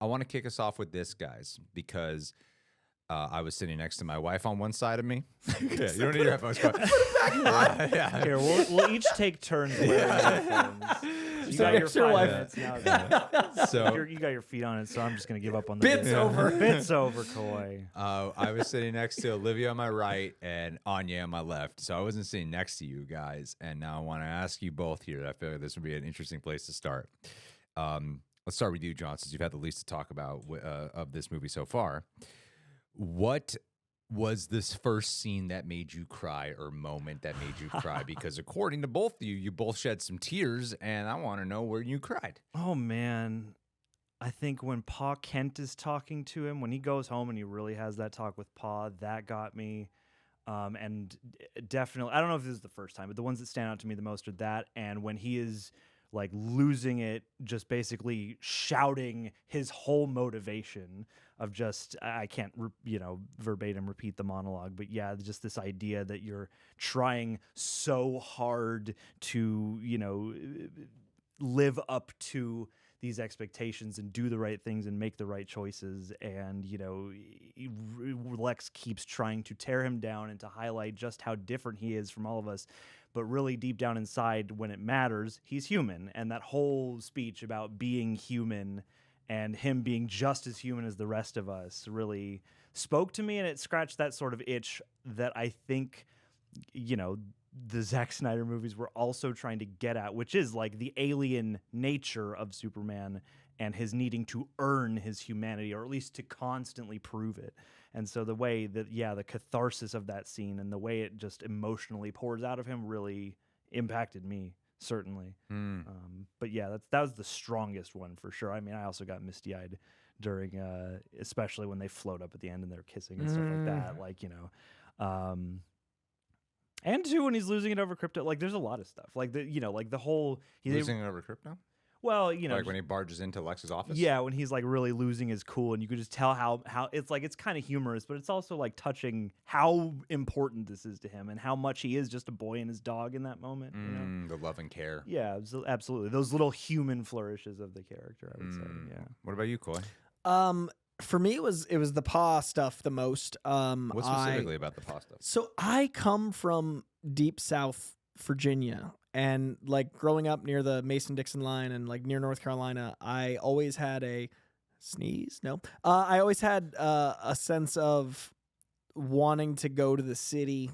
I want to kick us off with this, guys, because I was sitting next to my wife on one side of me. Yeah, you don't need your headphones. Yeah. Here, we'll each take turns wearing headphones. You got your 5 minutes now. So you got your feet on it, so I'm just gonna give up on the Bits over. Bits over, Coy. I was sitting next to Olivia on my right and Anya on my left. So I wasn't sitting next to you guys. And now I want to ask you both here. I feel like this would be an interesting place to start. Let's start with you, John, since you've had the least to talk about of this movie so far. What was this first scene that made you cry or moment that made you cry? Because according to both of you, you both shed some tears, and I want to know where you cried. Oh, man. I think when Pa Kent is talking to him, when he goes home and he really has that talk with Pa, that got me. And definitely, I don't know if this is the first time, but the ones that stand out to me the most are that, and when he is like losing it, just basically shouting his whole motivation of just, I can't, verbatim repeat the monologue, but yeah, just this idea that you're trying so hard to, live up to these expectations and do the right things and make the right choices. And, Lex keeps trying to tear him down and to highlight just how different he is from all of us. But really deep down inside, when it matters, he's human. And that whole speech about being human and him being just as human as the rest of us really spoke to me. And it scratched that sort of itch that I think, the Zack Snyder movies were also trying to get at, which is like the alien nature of Superman and his needing to earn his humanity, or at least to constantly prove it. And so the way that, the catharsis of that scene and the way it just emotionally pours out of him really impacted me, certainly. But yeah, that was the strongest one for sure. I mean, I also got misty-eyed during, especially when they float up at the end and they're kissing and stuff like that. And too, when he's losing it over crypto, like there's a lot of stuff, like the whole Losing it over crypto? Well, like when he barges into Lex's office. Yeah, when he's like really losing his cool, and you could just tell how it's like it's kind of humorous, but it's also like touching how important this is to him and how much he is just a boy and his dog in that moment. The love and care. Yeah, absolutely. Those little human flourishes of the character, I would say. Yeah. What about you, Coy? For me, it was the Pa stuff the most. What specifically about the Pa stuff? So I come from deep South Virginia, and like growing up near the Mason-Dixon line and like near North Carolina, I always had a sneeze. No, I always had a sense of wanting to go to the city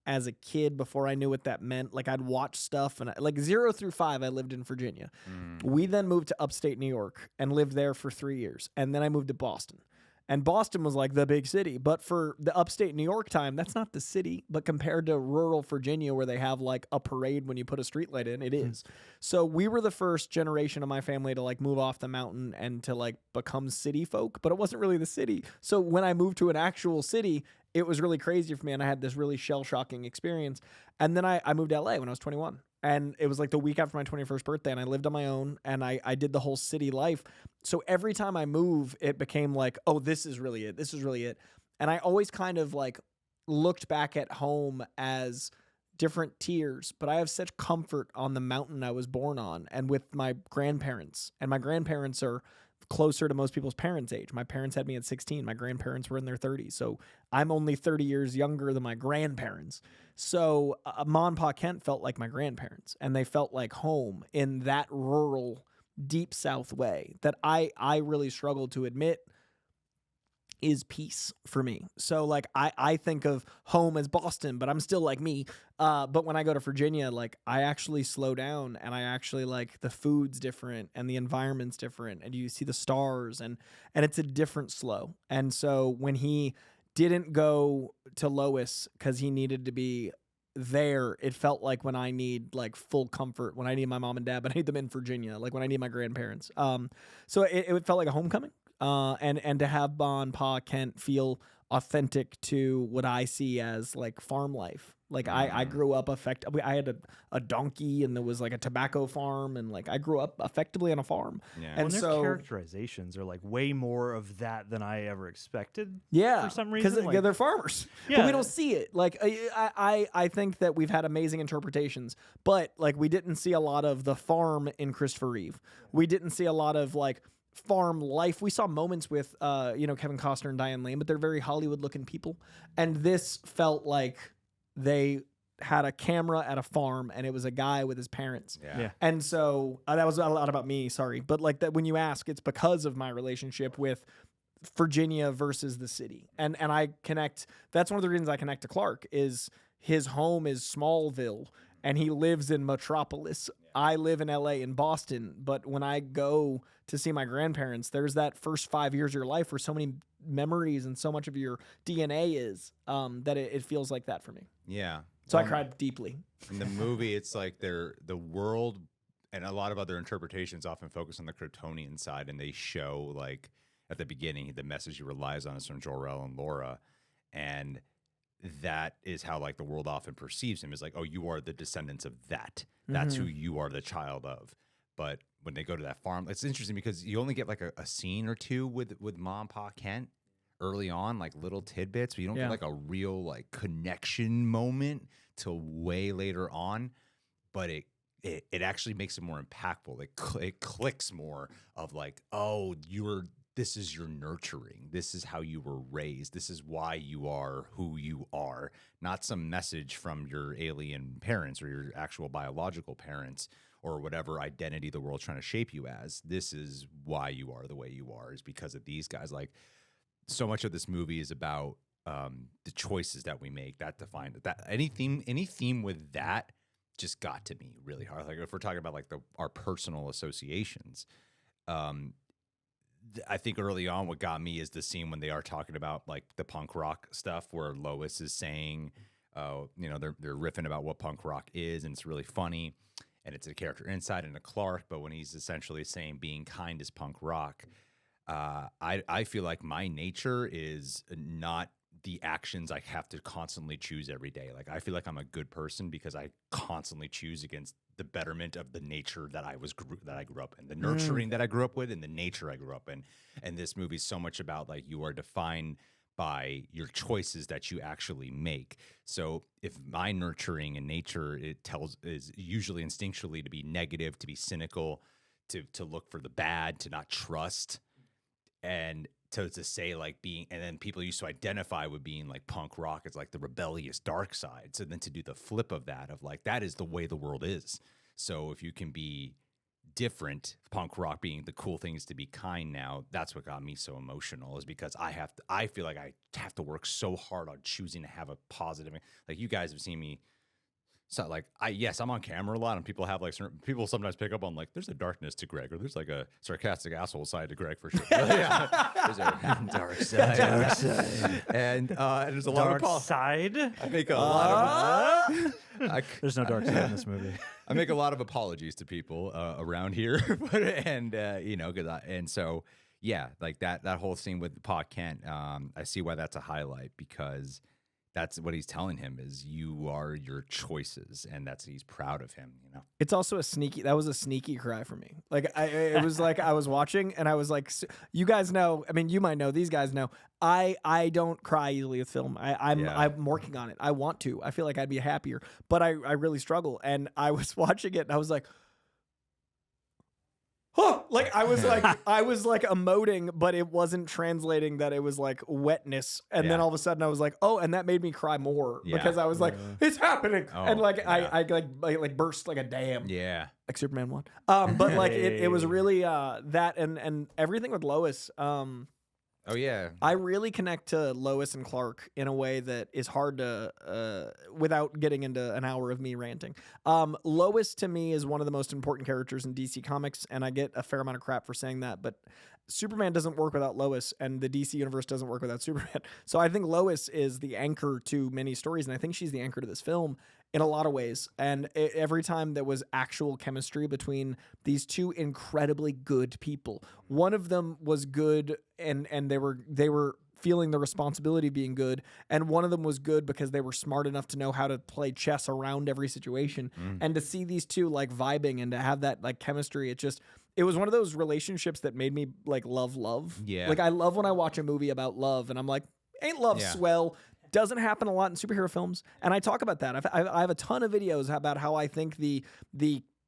as a kid before I knew what that meant. Like I'd watch stuff, and like 0 through 5, I lived in Virginia. We then moved to upstate New York and lived there for 3 years. And then I moved to Boston. And Boston was like the big city. But for the upstate New York time, that's not the city. But compared to rural Virginia, where they have like a parade when you put a streetlight in, it is. So we were the first generation of my family to like move off the mountain and to like become city folk. But it wasn't really the city. So when I moved to an actual city, it was really crazy for me. And I had this really shell-shocking experience. And then I moved to LA when I was 21. And it was like the week after my 21st birthday, and I lived on my own, and I did the whole city life. So every time I move, it became like, oh, this is really it. This is really it. And I always kind of like looked back at home as different tiers, but I have such comfort on the mountain I was born on and with my grandparents. And my grandparents are closer to most people's parents' age. My parents had me at 16. My grandparents were in their 30s. So I'm only 30 years younger than my grandparents. So Ma and Pa Kent felt like my grandparents, and they felt like home in that rural, deep South way that I really struggled to admit is peace for me. So like I think of home as Boston, but I'm still like me. But when I go to Virginia, like I actually slow down, and I actually like the food's different and the environment's different, and you see the stars, and it's a different slow. And so when he didn't go to Lois because he needed to be there, it felt like when I need like full comfort, when I need my mom and dad, but I need them in Virginia, like when I need my grandparents. So it felt like a homecoming. And to have Ma and Pa Kent feel authentic to what I see as like farm life. Like I grew up I had a donkey, and there was like a tobacco farm, and like I grew up effectively on a farm. Yeah. And their so characterizations are like way more of that than I ever expected. Yeah, for some reason, because they're farmers. Yeah. But we don't see it. Like I think that we've had amazing interpretations, but like we didn't see a lot of the farm in Christopher Reeve. We didn't see a lot of like farm life. We saw moments with Kevin Costner and Diane Lane, but they're very Hollywood looking people. And this felt like they had a camera at a farm and it was a guy with his parents. Yeah. And so that was a lot about me, sorry. But like that when you ask, it's because of my relationship with Virginia versus the city. And I connect, that's one of the reasons I connect to Clark is his home is Smallville and he lives in Metropolis. I live in LA in Boston, but when I go to see my grandparents, there's that first 5 years of your life where so many memories and so much of your DNA is that it feels like that for me. Yeah. So I cried deeply. In the movie, it's like the world and a lot of other interpretations often focus on the Kryptonian side, and they show like at the beginning the message he relies on is from Jor-El and Laura, and that is how like the world often perceives him is like, oh, you are the descendants of that. That's who you are the child of. But when they go to that farm, it's interesting because you only get like a scene or two with Mom and Pa Kent early on, like little tidbits, but you don't get like a real like connection moment till way later on. But it actually makes it more impactful. It clicks more of like, oh, this is your nurturing. This is how you were raised. This is why you are who you are. Not some message from your alien parents or your actual biological parents or whatever identity the world's trying to shape you as. This is why you are the way you are, is because of these guys. Like, so much of this movie is about the choices that we make that define it. That any theme with that just got to me really hard. Like if we're talking about like our personal associations, I think early on what got me is the scene when they are talking about like the punk rock stuff where Lois is saying, they're riffing about what punk rock is, and it's really funny, and it's a character inside and a Clark, but when he's essentially saying being kind is punk rock. I feel like my nature is not the actions I have to constantly choose every day. Like I feel like I'm a good person because I constantly choose against the betterment of the nature that I grew up in, the nurturing that I grew up with, and the nature I grew up in. And this movie's so much about like you are defined by your choices that you actually make. So if my nurturing in nature is usually instinctually to be negative, to be cynical, to look for the bad, to not trust. And to say like being, and then people used to identify with being like punk rock as like the rebellious dark side. So then to do the flip of that, of like, that is the way the world is. So if you can be different, punk rock being the cool thing is to be kind now, that's what got me so emotional, is because I feel like I have to work so hard on choosing to have a positive, like you guys have seen me. So like I'm on camera a lot, and people have like people sometimes pick up on like there's a darkness to Greg, or there's like a sarcastic asshole side to Greg for sure. Yeah, there's a dark side. And there's a lot of Dark side. I make a lot of. There's no dark side in this movie. I make a lot of apologies to people around here, and so yeah, like that whole scene with Pa Kent, I see why that's a highlight, because that's what he's telling him is you are your choices, and he's proud of him, It's also that was a sneaky cry for me. Like it was like I was watching and I was like, you guys know, I mean, you might know, these guys know, I don't cry easily with film. I'm working on it. I want to. I feel like I'd be happier, but I really struggle. And I was watching it and I was like, huh! Like I was like emoting, but it wasn't translating that it was like wetness. And then all of a sudden I was like, oh, and that made me cry more because I was like, it's happening. And like I like burst like a dam. Yeah. Like Superman 1. But like it was really that and everything with Lois. Oh yeah. I really connect to Lois and Clark in a way that is hard to without getting into an hour of me ranting. Lois to me is one of the most important characters in DC Comics, and I get a fair amount of crap for saying that, but Superman doesn't work without Lois, and the DC universe doesn't work without Superman. So I think Lois is the anchor to many stories, and I think she's the anchor to this film in a lot of ways. And every time there was actual chemistry between these two incredibly good people, one of them was good and they were feeling the responsibility of being good, and one of them was good because they were smart enough to know how to play chess around every situation. And to see these two like vibing and to have that like chemistry, it was one of those relationships that made me like love. Yeah. Like I love when I watch a movie about love and I'm like, ain't love swell? Doesn't happen a lot in superhero films. And I talk about that. I have a ton of videos about how I think the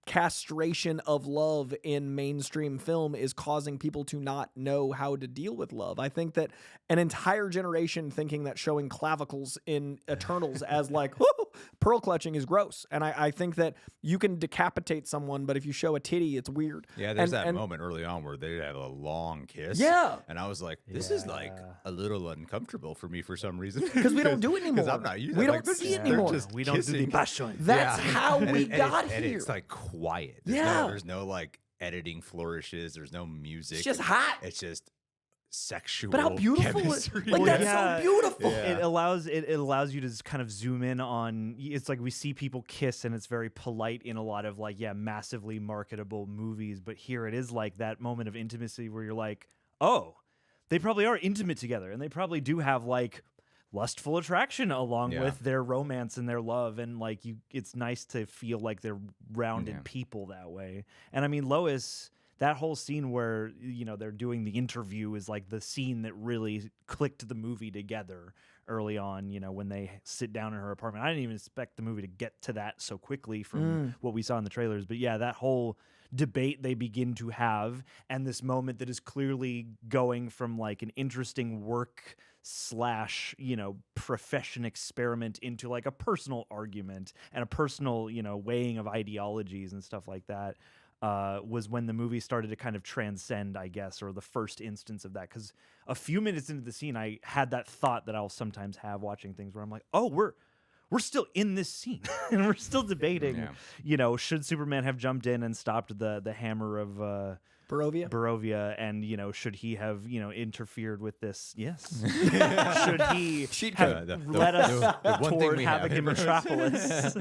castration of love in mainstream film is causing people to not know how to deal with love. I think that an entire generation thinking that showing clavicles in Eternals as like, whoo, pearl clutching is gross. And I think that you can decapitate someone, but if you show a titty, it's weird. Yeah, there's that moment early on where they have a long kiss. Yeah. And I was like, this is like a little uncomfortable for me for some reason. Because we don't do it anymore. Because I'm not used to We it. don't Like, see it they're anymore. just We don't do the kissing. passion. That's how we got and here. it's like quiet. There's no like editing flourishes. There's no music. It's just hot. It's just sexual. But how beautiful! chemistry. Like that's so beautiful. Yeah. It allows you to kind of zoom in on. It's like we see people kiss, and it's very polite in a lot of like massively marketable movies. But here it is like that moment of intimacy where you're like, oh, they probably are intimate together, and they probably do have like lustful attraction along with their romance and their love, and like it's nice to feel like they're rounded people that way. And I mean, Lois, that whole scene where they're doing the interview is like the scene that really clicked the movie together early on, when they sit down in her apartment. I didn't even expect the movie to get to that so quickly from what we saw in the trailers, but that whole debate they begin to have, and this moment that is clearly going from like an interesting work / profession experiment into like a personal argument and a personal weighing of ideologies and stuff like that, was when the movie started to kind of transcend, I guess, or the first instance of that. Because a few minutes into the scene, I had that thought that I'll sometimes have watching things where I'm like, oh, we're still in this scene and we're still debating, should Superman have jumped in and stopped the hammer of Barovia, and should he have interfered with this? Yes. Should he have led us toward having a metropolis?